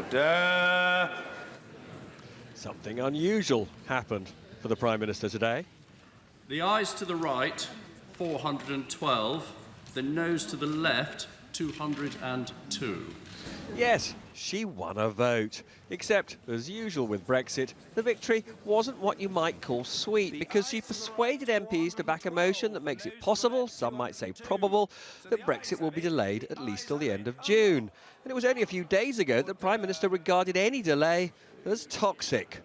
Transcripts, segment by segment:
Order. Something unusual happened for the Prime Minister today. The ayes to the right, 412. The noes to the left, 202. Yes, she won a vote. Except, as usual with Brexit, the victory wasn't what you might call sweet, because she persuaded MPs to back a motion that makes it possible, some might say probable, that Brexit will be delayed at least till the end of June. And it was only a few days ago that the Prime Minister regarded any delay as toxic.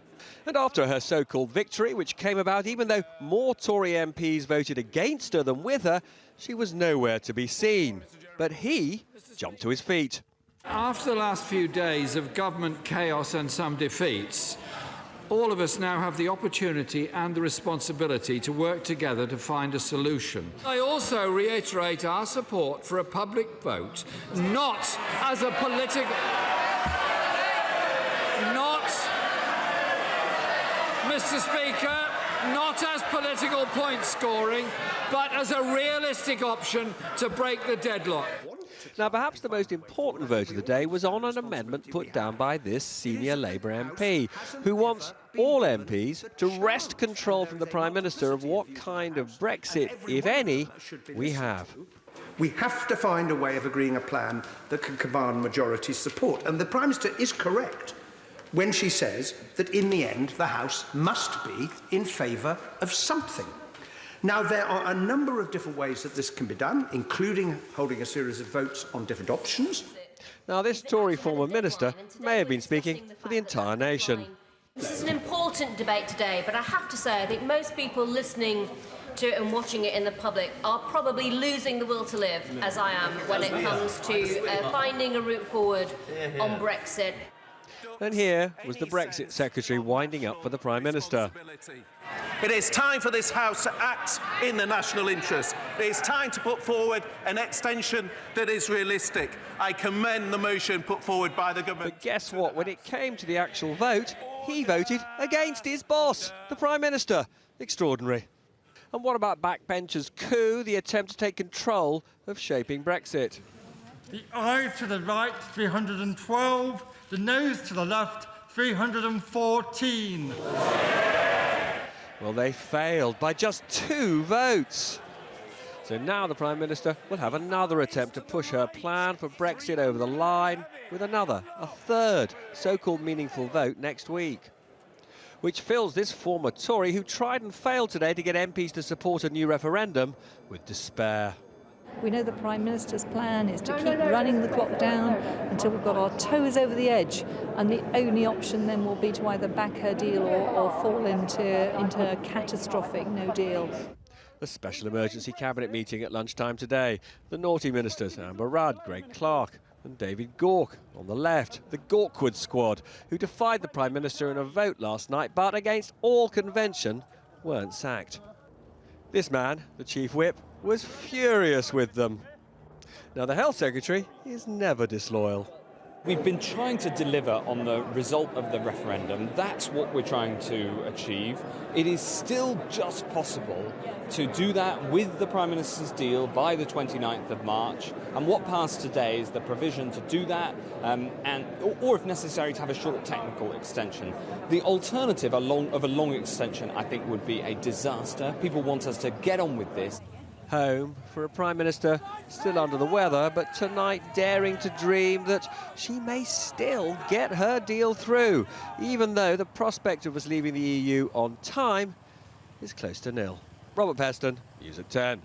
And after her so-called victory, which came about even though more Tory MPs voted against her than with her, she was nowhere to be seen. But he jumped to his feet. After the last few days of government chaos and some defeats, all of us now have the opportunity and the responsibility to work together to find a solution. I also reiterate our support for a public vote, not as a political... Mr. Speaker, not as political point scoring, but as a realistic option to break the deadlock. Now, perhaps the most important vote of the day was on an amendment put down by this senior Labour MP, who wants all MPs to wrest control from the Prime Minister of what kind of Brexit, if any, we have. We have to find a way of agreeing a plan that can command majority support. And the Prime Minister is correct when she says that in the end the House must be in favour of something. Now, there are a number of different ways that this can be done, including holding a series of votes on different options. Now, this Tory former minister may have been speaking for the entire nation. This is an important debate today, but I have to say I think most people listening to it and watching it in the public are probably losing the will to live, as I am, when it comes to finding a route forward on Brexit. And here was the Brexit Secretary winding up for the Prime Minister. It is time for this House to act in the national interest. It is time to put forward an extension that is realistic. I commend the motion put forward by the government. But guess what? When it came to the actual vote, he voted against his boss, the Prime Minister. Extraordinary. And what about backbenchers' coup, the attempt to take control of shaping Brexit? The ayes to the right, 312. The noes to the left, 314. Well, they failed by just 2 votes. So now the Prime Minister will have another attempt to push her plan for Brexit over the line with a third so-called meaningful vote next week. Which fills this former Tory, who tried and failed today to get MPs to support a new referendum, with despair. We know the Prime Minister's plan is to keep running the clock down until we've got our toes over the edge, and the only option then will be to either back her deal or fall into a catastrophic no deal. A special emergency cabinet meeting at lunchtime today. The naughty ministers, Amber Rudd, Greg Clark and David Gauke. On the left, the Gawkwood squad, who defied the Prime Minister in a vote last night, but against all convention, weren't sacked. This man, the Chief Whip, was furious with them. Now, the Health Secretary is never disloyal. We've been trying to deliver on the result of the referendum. That's what we're trying to achieve. It is still just possible to do that with the Prime Minister's deal by the 29th of March. And what passed today is the provision to do that, or if necessary, to have a short technical extension. The alternative of a long extension, I think, would be a disaster. People want us to get on with this. Home for a Prime Minister still under the weather, but tonight daring to dream that she may still get her deal through, even though the prospect of us leaving the EU on time is close to nil. Robert Peston, News at 10.